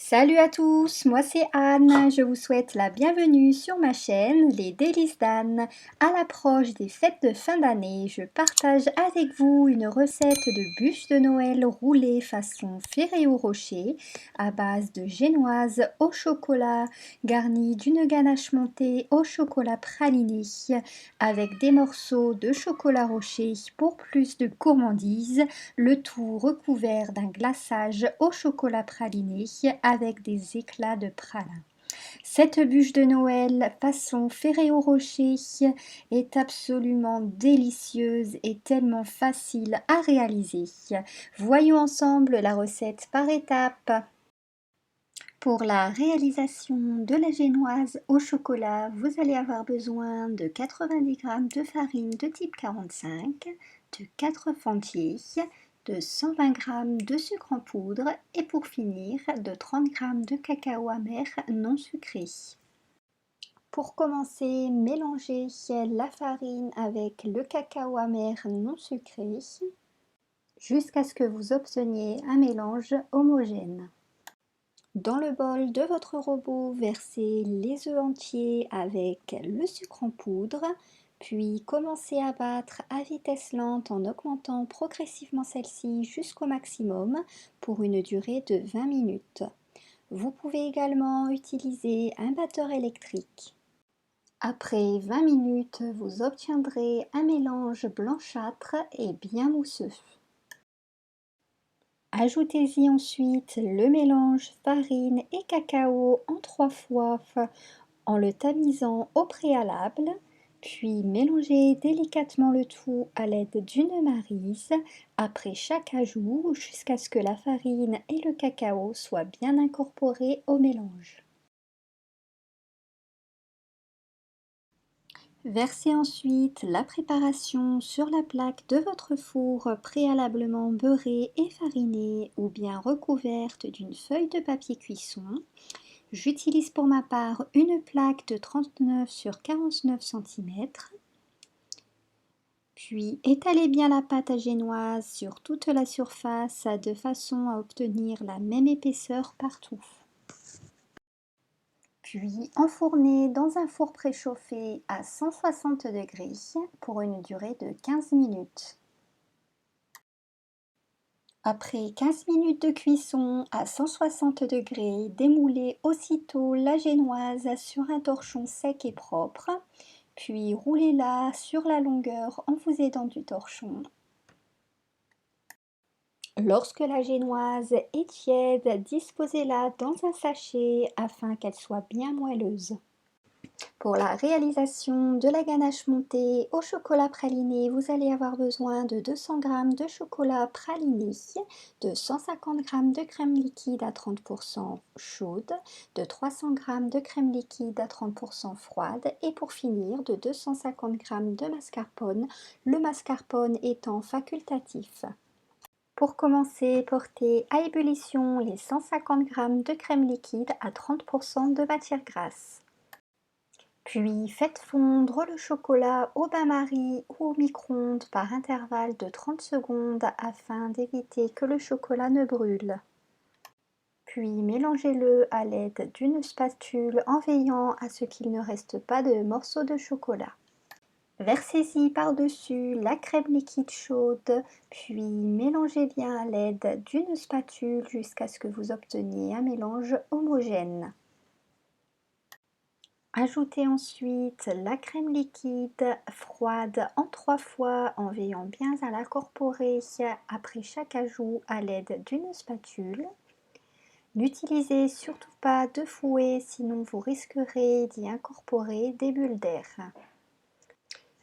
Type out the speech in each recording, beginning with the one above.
Salut à tous, moi c'est Anne, je vous souhaite la bienvenue sur ma chaîne Les Délices d'Anne. À l'approche des fêtes de fin d'année, je partage avec vous une recette de bûche de Noël roulée façon Ferrero-Rocher à base de génoise au chocolat garnie d'une ganache montée au chocolat praliné avec des morceaux de chocolat rocher pour plus de gourmandise, le tout recouvert d'un glaçage au chocolat praliné avec des éclats de pralin. Cette bûche de Noël façon Ferrero-Rocher est absolument délicieuse et tellement facile à réaliser. Voyons ensemble la recette par étapes. Pour la réalisation de la génoise au chocolat, vous allez avoir besoin de 90 g de farine de type 45, de 4 œufs entiers, de 120 g de sucre en poudre et pour finir de 30 g de cacao amer non sucré. Pour commencer, mélangez la farine avec le cacao amer non sucré jusqu'à ce que vous obteniez un mélange homogène. Dans le bol de votre robot, versez les œufs entiers avec le sucre en poudre, puis commencez à battre à vitesse lente en augmentant progressivement celle-ci jusqu'au maximum pour une durée de 20 minutes. Vous pouvez également utiliser un batteur électrique. Après 20 minutes, vous obtiendrez un mélange blanchâtre et bien mousseux. Ajoutez-y ensuite le mélange farine et cacao en 3 fois en le tamisant au préalable, puis mélangez délicatement le tout à l'aide d'une maryse après chaque ajout jusqu'à ce que la farine et le cacao soient bien incorporés au mélange. Versez ensuite la préparation sur la plaque de votre four préalablement beurrée et farinée ou bien recouverte d'une feuille de papier cuisson. J'utilise pour ma part une plaque de 39 sur 49 cm. Puis étalez bien la pâte à génoise sur toute la surface de façon à obtenir la même épaisseur partout. Puis enfournez dans un four préchauffé à 160 degrés pour une durée de 15 minutes. Après 15 minutes de cuisson à 160 degrés, démoulez aussitôt la génoise sur un torchon sec et propre, puis roulez-la sur la longueur en vous aidant du torchon. Lorsque la génoise est tiède, disposez-la dans un sachet afin qu'elle soit bien moelleuse. Pour la réalisation de la ganache montée au chocolat praliné, vous allez avoir besoin de 200 g de chocolat praliné, de 150 g de crème liquide à 30% chaude, de 300 g de crème liquide à 30% froide et pour finir de 250 g de mascarpone, le mascarpone étant facultatif. Pour commencer, portez à ébullition les 150 g de crème liquide à 30% de matière grasse. Puis faites fondre le chocolat au bain-marie ou au micro-ondes par intervalle de 30 secondes afin d'éviter que le chocolat ne brûle. Puis mélangez-le à l'aide d'une spatule en veillant à ce qu'il ne reste pas de morceaux de chocolat. Versez-y par-dessus la crème liquide chaude, puis mélangez bien à l'aide d'une spatule jusqu'à ce que vous obteniez un mélange homogène. Ajoutez ensuite la crème liquide froide en 3 fois en veillant bien à l'incorporer après chaque ajout à l'aide d'une spatule. N'utilisez surtout pas de fouet sinon vous risquerez d'y incorporer des bulles d'air.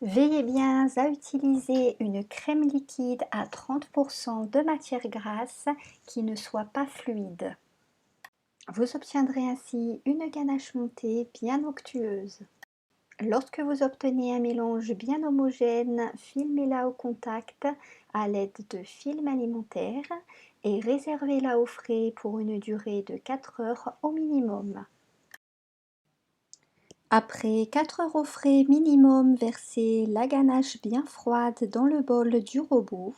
Veillez bien à utiliser une crème liquide à 30% de matière grasse qui ne soit pas fluide. Vous obtiendrez ainsi une ganache montée bien onctueuse. Lorsque vous obtenez un mélange bien homogène, filmez-la au contact à l'aide de film alimentaire et réservez-la au frais pour une durée de 4 heures au minimum. Après 4 heures au frais minimum, versez la ganache bien froide dans le bol du robot.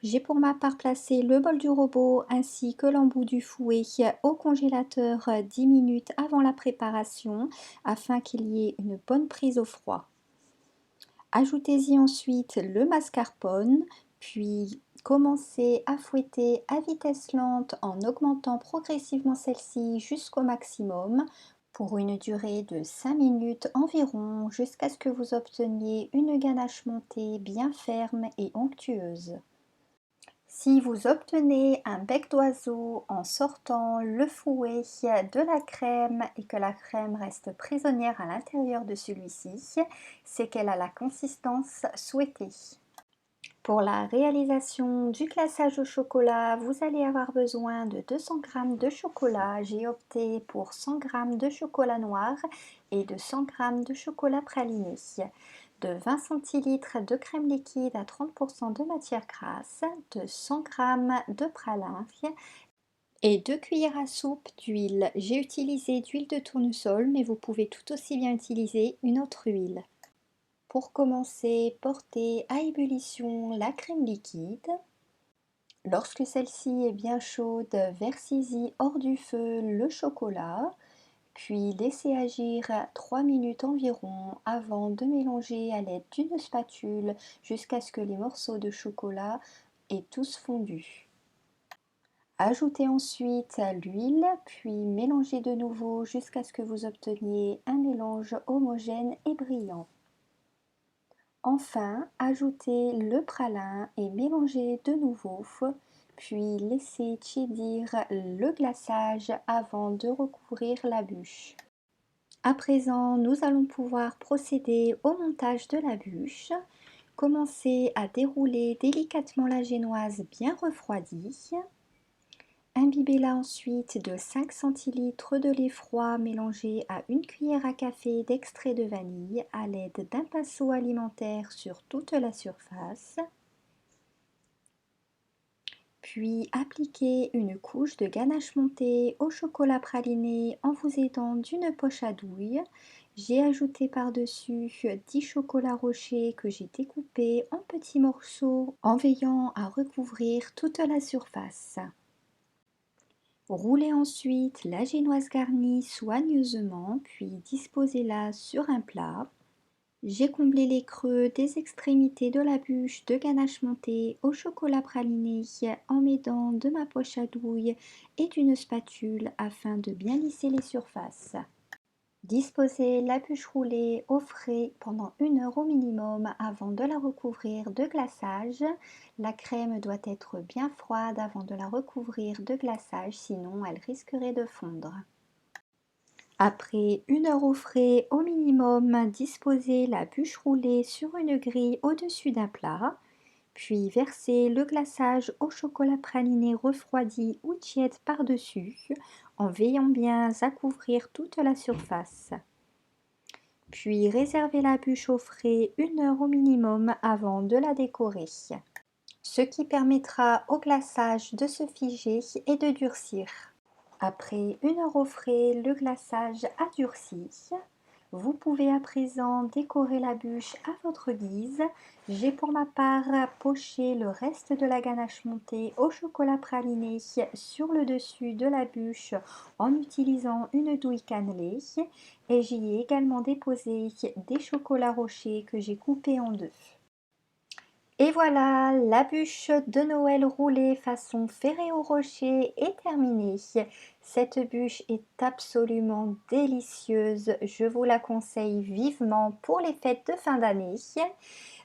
J'ai pour ma part placé le bol du robot ainsi que l'embout du fouet au congélateur 10 minutes avant la préparation afin qu'il y ait une bonne prise au froid. Ajoutez-y ensuite le mascarpone, puis commencez à fouetter à vitesse lente en augmentant progressivement celle-ci jusqu'au maximum pour une durée de 5 minutes environ jusqu'à ce que vous obteniez une ganache montée bien ferme et onctueuse. Si vous obtenez un bec d'oiseau en sortant le fouet de la crème et que la crème reste prisonnière à l'intérieur de celui-ci, c'est qu'elle a la consistance souhaitée. Pour la réalisation du glaçage au chocolat, vous allez avoir besoin de 200 g de chocolat. J'ai opté pour 100 g de chocolat noir et de 100 g de chocolat praliné, de 20 centilitres de crème liquide à 30% de matière grasse, de 100 g de pralin et 2 cuillères à soupe d'huile. J'ai utilisé d'huile de tournesol, mais vous pouvez tout aussi bien utiliser une autre huile. Pour commencer, portez à ébullition la crème liquide. Lorsque celle-ci est bien chaude, versez-y hors du feu le chocolat, puis laissez agir 3 minutes environ avant de mélanger à l'aide d'une spatule jusqu'à ce que les morceaux de chocolat aient tous fondu. Ajoutez ensuite l'huile, puis mélangez de nouveau jusqu'à ce que vous obteniez un mélange homogène et brillant. Enfin, ajoutez le pralin et mélangez de nouveau, puis laissez tiédir le glaçage avant de recouvrir la bûche. À présent, nous allons pouvoir procéder au montage de la bûche. Commencez à dérouler délicatement la génoise bien refroidie. Imbibez-la ensuite de 5 centilitres de lait froid mélangé à 1 cuillère à café d'extrait de vanille à l'aide d'un pinceau alimentaire sur toute la surface. Puis appliquez une couche de ganache montée au chocolat praliné en vous aidant d'une poche à douille. J'ai ajouté par-dessus 10 chocolats rochers que j'ai découpés en petits morceaux en veillant à recouvrir toute la surface. Roulez ensuite la génoise garnie soigneusement, puis disposez-la sur un plat. J'ai comblé les creux des extrémités de la bûche de ganache montée au chocolat praliné en m'aidant de ma poche à douille et d'une spatule afin de bien lisser les surfaces. Disposez la bûche roulée au frais pendant 1 heure au minimum avant de la recouvrir de glaçage. La crème doit être bien froide avant de la recouvrir de glaçage, sinon elle risquerait de fondre. Après 1 heure au frais au minimum, disposez la bûche roulée sur une grille au-dessus d'un plat. Puis versez le glaçage au chocolat praliné refroidi ou tiède par-dessus, en veillant bien à couvrir toute la surface. Puis réservez la bûche au frais 1 heure au minimum avant de la décorer, ce qui permettra au glaçage de se figer et de durcir. Après 1 heure au frais, le glaçage a durci. Vous pouvez à présent décorer la bûche à votre guise. J'ai pour ma part poché le reste de la ganache montée au chocolat praliné sur le dessus de la bûche en utilisant une douille cannelée et j'y ai également déposé des chocolats rochers que j'ai coupés en deux. Et voilà, la bûche de Noël roulée façon Ferrero Rocher est terminée. Cette bûche est absolument délicieuse. Je vous la conseille vivement pour les fêtes de fin d'année.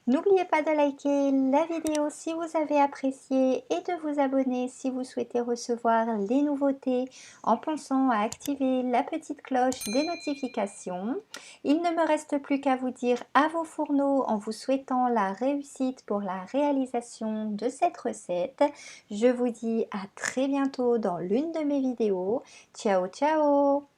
N'oubliez pas de liker la vidéo si vous avez apprécié et de vous abonner si vous souhaitez recevoir les nouveautés en pensant à activer la petite cloche des notifications. Il ne me reste plus qu'à vous dire à vos fourneaux en vous souhaitant la réussite pour la réalisation de cette recette. Je vous dis à très bientôt dans l'une de mes vidéos. Ciao ciao!